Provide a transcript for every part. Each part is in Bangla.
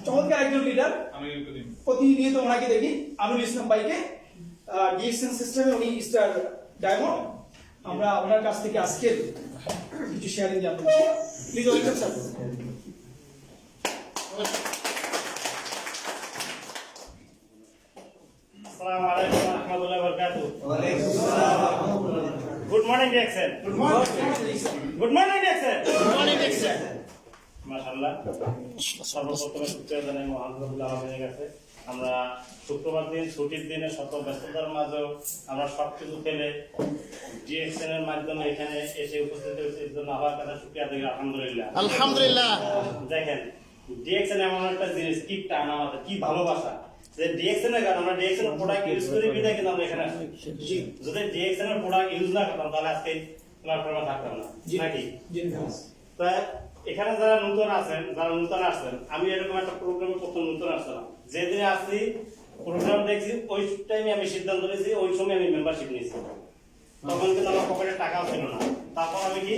চমৎকার একজন লিডার। প্রতিনিয়ত ওনাকে দেখি আমিনুল ইসলাম ভাইকে ডিএক্সএন সিস্টেমে উনি স্টার ডায়মন্ড। আমরা ওনার কাছ থেকে আজকে কিছু শেয়ারিং জানতে চাই। Please welcome sir. আসসালামু আলাইকুম ওয়া রাহমাতুল্লাহি ওয়া বারাকাতুহু। ওয়া আলাইকুম আসসালাম ওয়া রাহমাতুল্লাহ। Good morning DXN. Good morning DXN. Good morning DXN. মাশাআল্লাহ। সর্বপ্রথমে শুকরিয়া জানাই মহান রব্বুল আলামিনের কাছে। আমরা শুক্রবার দিন ছুটির দিনে শত ব্যস্ততার মাঝেও আমরা সবকিছু ফেলে ডিএক্সএন এর মাধ্যমে এখানে এসে উপস্থিত হয়েছে, এর জন্য আবার কাছে শুকরিয়া আদায় করি। আলহামদুলিল্লাহ আলহামদুলিল্লাহ। দেখেন ডিএক্সএন এমন একটা জিনিস, কি টান আমাদের, কি ভালোবাসা যে ডিএক্সএন এর কারণে আমরা ডিএক্সএন এর প্রোডাক্ট ইউজ করি বিধায় কিন্তু আমরা এখানে আসি। যদি ডিএক্সএন এর প্রোডাক্ট ইউজ না করতাম তাহলে আজকে প্ল্যাটফর্মে থাকতাম না, নাকি? তাই এখানে যারা নতুন আসছেন, আমি এরকম একটা প্রোগ্রামে প্রথম নতুন আসলাম, যেদিনে আসছি প্রোগ্রাম দেখছি ওই টাইমে আমি সিদ্ধান্ত নিয়েছি, ওই সময় আমি মেম্বারশিপ নিয়েছি। তখন কিন্তু আমার পকেটে টাকাও ছিল না। তারপর আমি কি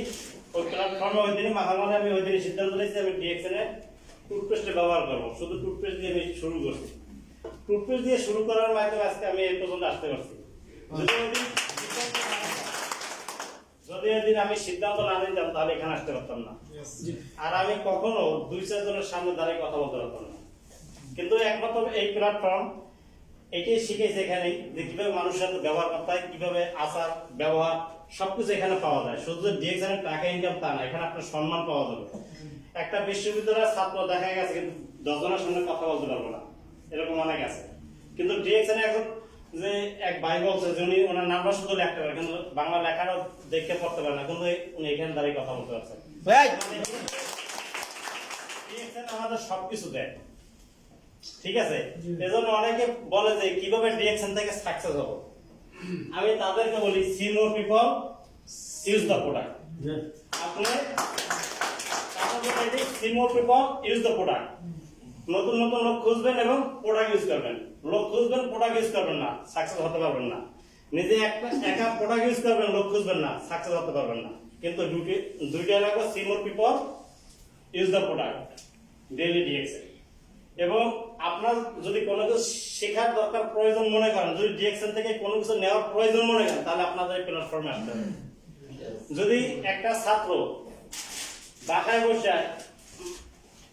ওই প্ল্যাটফর্মে ওই দিনে মাঝে আমি ওই দিনে সিদ্ধান্ত নিয়েছি আমি ডিএক্সএন এর টুথপেস্টে ব্যবহার করবো। শুধু টুথপেস্ট দিয়ে আমি শুরু করছি। টুথপেস্ট দিয়ে শুরু করার মাধ্যমে আজকে আমি এই পর্যন্ত আসতে পারছি। যদি এদিন আমি সিদ্ধান্ত না নিতাম তাহলে এখানে আসতে পারতাম না। আর আমি কখনো 2-4 জনের সামনে দাঁড়িয়ে কথা বলতে পারতাম না। কিন্তু একমাত্র এই প্ল্যাটফর্ম এটাই শিখেছে এখানে যে কিভাবে মানুষের সাথে ব্যবহার করতে হয়, কিভাবে আচার ব্যবহার সবকিছু এখানে পাওয়া যায়। শুধু ডিএক্সএন এর টাকা ইনকাম তা না, এখানে আপনার সম্মান পাওয়া যাবে। একটা বিশ্ববিদ্যালয়ের ছাত্র দেখা গেছে কিন্তু 10 জনের সামনে কথা বলতে পারবো না, এরকম অনেক আছে। কিন্তু ডিএক্সএন একজন যে এক ভাই বলছে যে উনি ওনার নামটা শুধু লিখতে পারে, কিন্তু বাংলা লেখাটাও দেখতে পড়তে পারে না, কিন্তু উনি এখানে দাঁড়িয়ে কথা বলতে পারছেন। ডিএক্সএন আমাদের সবকিছু দেয়, ঠিক আছে? এজন্য অনেকে বলে যে কিভাবে ডিএক্সএন থেকে সাকসেস হবো। আমি তাদেরকে বলি see more people use the product. আপনি see more people use the product. নতুন নতুন লোক খুঁজবেন এবং প্রোডাক্ট ইউজ করবেন। লোক খুঁজবেন, প্রোডাক্ট ইউজ করবেন না, সাকসেস হতে পারবেন না। নিজে একা প্রোডাক্ট ইউজ করবেন, লোক খুঁজবেন না, সাকসেস হতে পারবেন না। কিন্তু দুইটা লাগবে, C more people use the product, daily DXN. এবং আপনার যদি কোনো কিছু শেখার দরকার প্রয়োজন মনে করেন, যদি ডিএক্সএন থেকে কোনো কিছু নেওয়ার প্রয়োজন মনে করেন, তাহলে আপনাদের এই প্ল্যাটফর্মে আসতে হবে। যদি একটা ছাত্র বাসায় বসে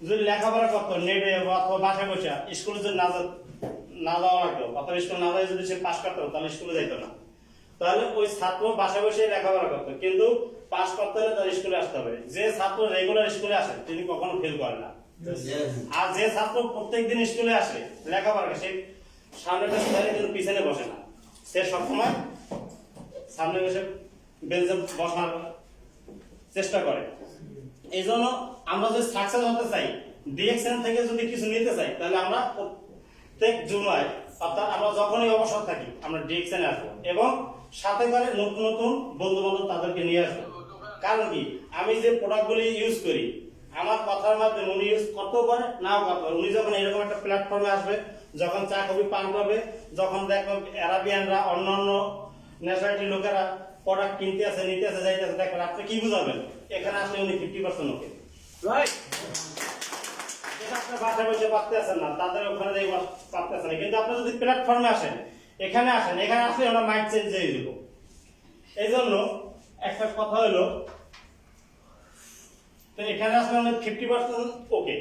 যদি লেখাপড়া করতো নেটে অথবা বাসায় বসে স্কুলে যদি না যাওয়া লাগতো, অথবা স্কুল না যাই যদি সে পাস করতো তাহলে স্কুলে যাইতো না। তাহলে ওই ছাত্র বাসায় বসে লেখাপড়া করতো, কিন্তু পাস করতে হলে তার স্কুলে আসতে হবে। যে ছাত্র রেগুলার স্কুলে আসে তিনি কখনো ফেল করে না। আর যে ছাত্র প্রত্যেকদিন স্কুলে আসে লেখাপড়া সে সামনে কিন্তু পিছনে বসে না, সে সবসময় সামনে বসে বেঞ্চে বসার চেষ্টা করে। এই জন্য আমরা যদি সাকসেস হতে চাই, ডিএক্সএন থেকে যদি কিছু নিতে চাই, তাহলে আমরা প্রত্যেক জুমায় অর্থাৎ আমরা যখনই অবসর থাকি আমরা ডিএক্সএন আসবো এবং সাথে করে নতুন নতুন বন্ধু বান্ধব তাদেরকে নিয়ে আসবো। কারণ কি, আমি যে প্রোডাক্টগুলি ইউজ করি আমার কথার মাধ্যমে উনি ইউজ করতেও পারে নাও করতে পারে। উনি যখন এরকম একটা প্ল্যাটফর্মে আসবে, যখন চা কফি পান করবে, যখন দেখবে অ্যারাবিয়ানরা অন্যান্য ন্যাশনালিটির লোকেরা প্রোডাক্ট কিনতে আছে, নিতে আছে, যাইতে আছে, দেখবেন আপনি কি বুঝাবেন? এখানে আসলে উনি 50% ওকে, রাইট? যেটা আপনার বাসায় বসে পারতে আছেন না, তাদের ওখানে যাই পারতে আছেন না। কিন্তু আপনি যদি প্ল্যাটফর্মে আসেন, এখানে আসলে আমরা মাইন্ড চেঞ্জ হয়ে দেবো। এই জন্য একটা কথা হলো, তো এখানে আসলে 50% ওকে।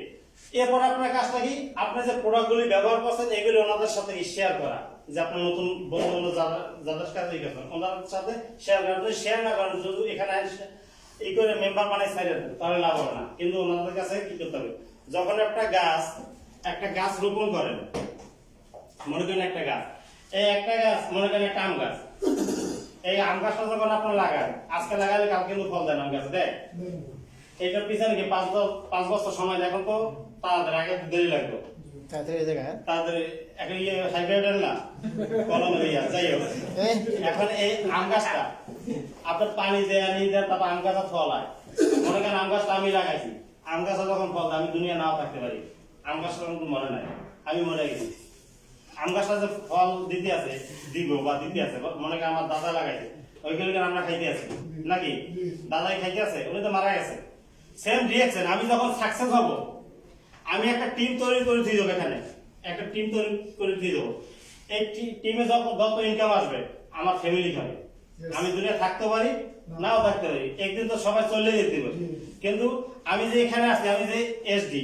এরপর আপনার কাজটা কি, আপনি যে প্রোডাক্টগুলি ব্যবহার করছেন এগুলি ওনাদের সাথে শেয়ার করা, যে আপনার নতুন বন্ধু যাদের কাছে ওনাদের সাথে শেয়ার করা। যদি শেয়ার না করেন, শুধু এখানে এই করে মেম্বার বানাই সাইডে, তাহলে লাভ হবে না। কিন্তু ওনাদের কাছে কি করতে হবে, যখন একটা গাছ রোপণ করেন, মনে করেন একটা গাছ, এই একটা গাছ মনে করেন একটা আম গাছ, এই আম গাছটা যখন আপনার লাগান, আজকে লাগালে কাল কিন্তু ফল দেন আম গাছ দেয়। এটার পিছনে কি 5 বছর সময়, দেখুন তো তাদের আগে দেরি লাগতো, তাদের এখন হাইব্রিড না কলম যাই হোক। এখন এই আম গাছটা আপনার পানি দেয়া নিয়ে দেয়, তারপর আম গাছটা ফল হয়। মনে করেন আম গাছটা আমি লাগাইছি, আম গাছটা যখন ফল দেয়, আমি দুনিয়া নাও থাকতে পারি, আম গাছটা কিন্তু মনে নাই, আমি মরে গেছি। আম গাছটা যে ফল দিতে আছে মনে করেন আমার দাদা লাগাইছে, ওইখানে আমরা খাইতে আছি নাকি, দাদাই খাইতে আছে, উনি তো মারা গেছে। সেম ডিএক্সএন, আমি যখন সাকসেস হব আমি একটা টিম তৈরি করে দিয়ে দেবো, এখানে একটা টিম তৈরি করে দিয়ে দেবো। এই টিমে যত ইনকাম আসবে আমার ফ্যামিলি খাবে। আমি দুনিয়া থাকতে পারি নাও থাকতে পারি, একদিন তো সবাই চলে যেতে পারে, কিন্তু আমি যে এখানে আছি, আমি যে এসডি,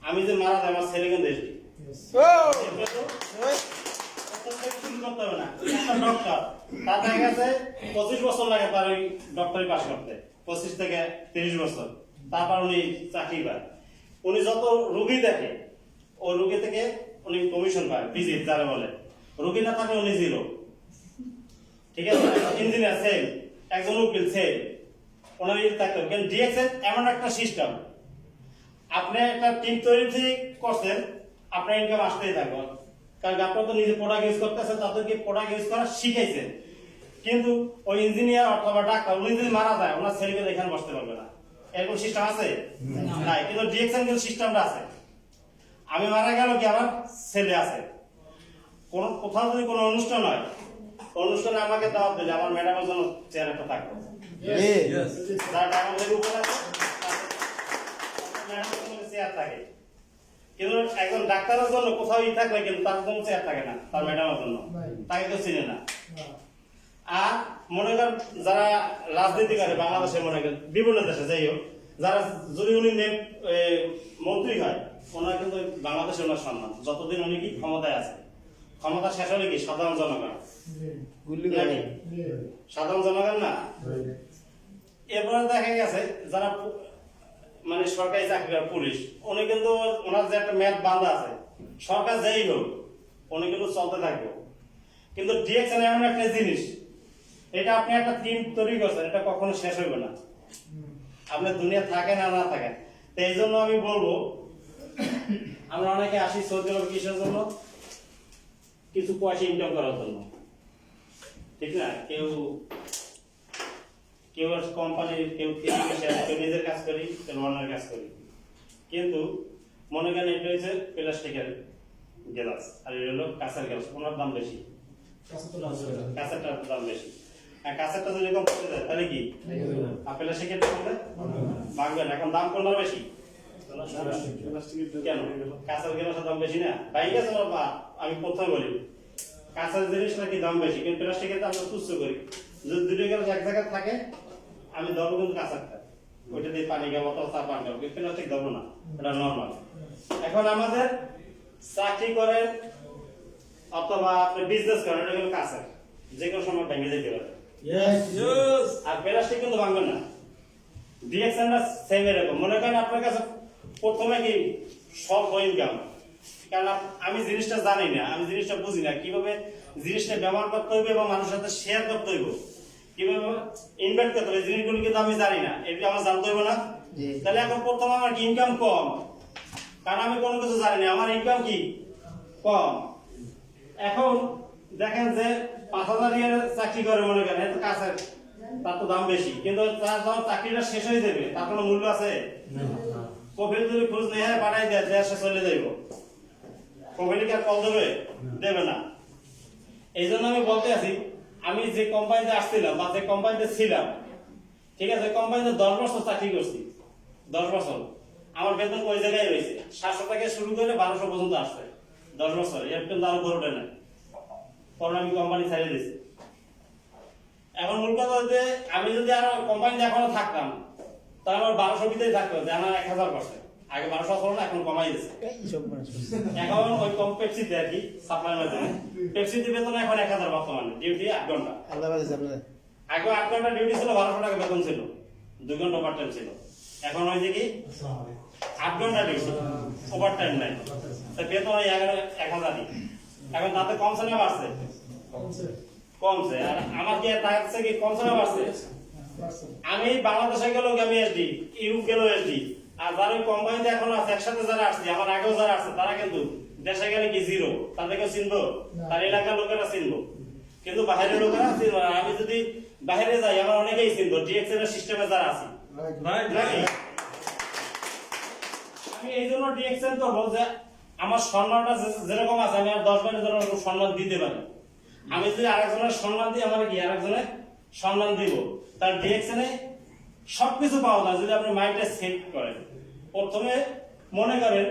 আমি যে মারা যাই, আমার ছেলে কিন্তু এসডি করতে হবে না। একটা ডক্টর, তার দেখা গেছে 25 বছর লাগে তার ওই ডক্টরি পাস করতে, 25 থেকে 30 বছর, তারপর উনি চাকরি পায়। উনি যত রোগী দেখে ওই রোগী থেকে উনি কমিশন পায়, ভিজিট যারা বলে। রোগী না থাকলে উনি জিরো। ঠিক আছে, ইঞ্জিনিয়ার সেম, একজন উকিল সেম, ওনার ইয়ে থাকতে হবে। কিন্তু ডিএক্সএল এমন একটা সিস্টেম, আপনি একটা টিম তৈরি করছেন, আপনার ইনকাম আসতেই থাকবে। কারণ আপনার তো নিজে প্রোডাক্ট ইউজ করতেছেন, তাদেরকে প্রোডাক্ট ইউজ করা শিখাইছেন। কিন্তু ওই ইঞ্জিনিয়ার অথবা ডাক্তার উনি যদি মারা যায়, ওনার ছেলেকে এখানে বসতে পারবে না। এরকম সিস্টেম আছে নাই, কিন্তু ডিএক্সএল কিন্তু সিস্টেমটা আছে। আমি মারা গেল কি আমার ছেলে আছে, কোন কোথাও যদি কোনো অনুষ্ঠান হয়, অনুষ্ঠানে আমাকে দাওয়াত দিলে আমার ম্যাডামের জন্য চেয়ার একটা থাকবে, যার ডায়মন্ডের উপর আছে ম্যাডামের জন্য চেয়ার থাকে। কিন্তু একজন ডাক্তারের জন্য কোথাও ই থাকবে, কিন্তু তার কোনো চেয়ার থাকে না তার ম্যাডামের জন্য, তাকে তো চিনে না। আর মনে করেন যারা রাজনীতি করে বাংলাদেশে, মনে করেন বিভিন্ন দেশে যাই হোক, যারা যদি উনি মন্ত্রী হয়, ওনার কিন্তু বাংলাদেশে ওনার সম্মান, যতদিন উনি কি ক্ষমতায় আছে। ক্ষমতা শেষ হলে কি সাধারণ জনগণ, সাধারণ জনগণ না। এরপরে দেখা গেছে যারা মানে সরকারি চাকরি করে পুলিশ, উনি কিন্তু ওনার যে একটা মেয়াদ বাঁধা আছে, সরকার যেই হোক উনি কিন্তু চলতে থাকবে। কিন্তু ডিএক্সএল এমন একটা জিনিস, এটা আপনি একটা টিম তৈরি করছেন, এটা কখনো শেষ হইবে না, আপনি দুনিয়া থাকেন আর না থাকেন। তো এই জন্য আমি বলবো, আমরা অনেকে আসি সৌদি আরব কিসের জন্য, কিছু পয়সা ইনকাম করার জন্য, ঠিক না? কেউ কেউ কোম্পানির, কেউ কেউ নিজের কাজ করি, কেউ অন্যের কাজ করি। কিন্তু মনে করেন এটা হচ্ছে প্লাস্টিকের গ্লাস, আর এটা হলো কাঁচের গ্লাস, ওনার দাম বেশি, কাঁচেরটার দাম বেশি। আর কাঁচেরটা যদি কম পড়ে যায় তাহলে কি, আর প্লাস্টিকের কমলে ভাঙবে না। এখন দাম কোনটা বেশি? কেন? কাঁচের গ্লাসের দাম বেশি না? ভাই গেছে বাবা, আমি প্রথমে বলি কাঁচের জিনিসটা কি দাম বেশি, কিন্তু প্লাস্টিকের দাম আমরা তুচ্ছ করি। যদি দুটো গ্লাস এক জায়গায় থাকে, আমি ধরবো কিন্তু কাঁচারটা, ওইটা দিয়ে পানি খাবো অথবা চা পান খাবো, প্লাস্টিক ধরবো না, এটা নর্মাল। এখন আমাদের চাকরি করেন অথবা আপনি বিজনেস করেন, এটা কিন্তু কাঁচের, যে কোনো সময় ভেঙে যেতে পারে। আর প্লাস্টিক কিন্তু ভাঙবে না। ডিএক্সএলটা সেম এরকম। মনে করেন আপনার কাছে প্রথমে কি স্বল্প ইনকাম, কারণ আমি জিনিসটা জানি না, আমি জিনিসটা বুঝি না, কিভাবে জিনিসটা ব্যবহার করতে হইবে এবং মানুষের সাথে শেয়ার করতে হইব, কিভাবে ইনভেস্ট করতে হবে, জিনিসগুলো কিন্তু আমি জানি না, এটা আমার জানতে হইব না। তাহলে এখন প্রথম আমার ইনকাম কম, কারণ আমি কোনো কিছু জানি না, আমার ইনকাম কি কম। এখন দেখেন যে 5,000 টাকার চাকরি করে, মনে করেন এত কাছের, তার তো দাম বেশি, কিন্তু তার যখন চাকরিটা শেষ হয়ে যাবে তার কোনো মূল্য আছে? কফিল যদি খোঁজ নিয়ে পাঠাই দেয়, দেশে চলে যাইব, কফিলকে আর কল দেবে না। এই জন্য আমি বলতে আছি, আমি যে কোম্পানিতে আসছিলাম বা যে কোম্পানিতে ছিলাম, ঠিক আছে, কোম্পানিতে 10 বছর চাকরি করছি, 10 বছর আমার বেতন ওই জায়গায় রয়েছে, 700 থেকে শুরু করে 1200 পর্যন্ত আসছে 10 বছর, এর কিন্তু আরো বড় ওঠে না। পরে আমি কোম্পানি ছেড়ে দিয়েছি। এখন মূল কথা হচ্ছে, আমি যদি আরো কোম্পানিতে এখনো থাকতাম, তাহলে আমার 1200 ভিতরেই থাকতো, যে আমার 1000 করছে, আগে 1200 ছিল না, এখন কমাই দিয়েছে। এখন ওই কম পেপসিতে আর কি সাপ্লাইয়ের মাধ্যমে, পেপসিতে বেতন এখন 1000 বর্তমানে, ডিউটি 8 ঘন্টা। আগে 8 ঘন্টা ডিউটি ছিল, 1200 টাকা বেতন ছিল, 2 ঘন্টা ওভারটাইম ছিল। এখন ওই যে কি 8 ঘন্টা ডিউটি, ওভারটাইম নাই, তাই বেতন 1000ই। এখন তাতে কমছে না বাড়ছে? কমছে। আর আমার কি তার কাছে কি কমছে না বাড়ছে? আমি বাংলাদেশে গেলেও আমি এসডি, ইউরোপ গেলেও এসডি, আর যারা ওই কোম্পানিতে এখন আছে, একসাথে যারা আসছে, আমার আগেও যারা আছে, তারা কিন্তু দেশে গেলে কি জিরো, তাদেরকে চিনবো, তার এলাকার লোকেরা চিনবো, কিন্তু বাইরের লোকেরা চিনবো না। আমি যদি বাইরে যাই, আমার অনেকেই চিনবো, ডিএক্সএল এর সিস্টেমে যারা আছি। আমি এই জন্য ডিএক্সএল করবো যে আমার সম্মানটা যেরকম আছে, আমি আর 10 বারের জন্য সম্মান দিতে পারি। আমি যদি আরেকজনের সম্মান দিই, আমার কি আরেকজনের সম্মান দিব। তার ডিএক্সএলে সবকিছু পাওয়া যায় যদি আপনি মাইন্ডটা সেট করেন। প্রথমে মনে করেন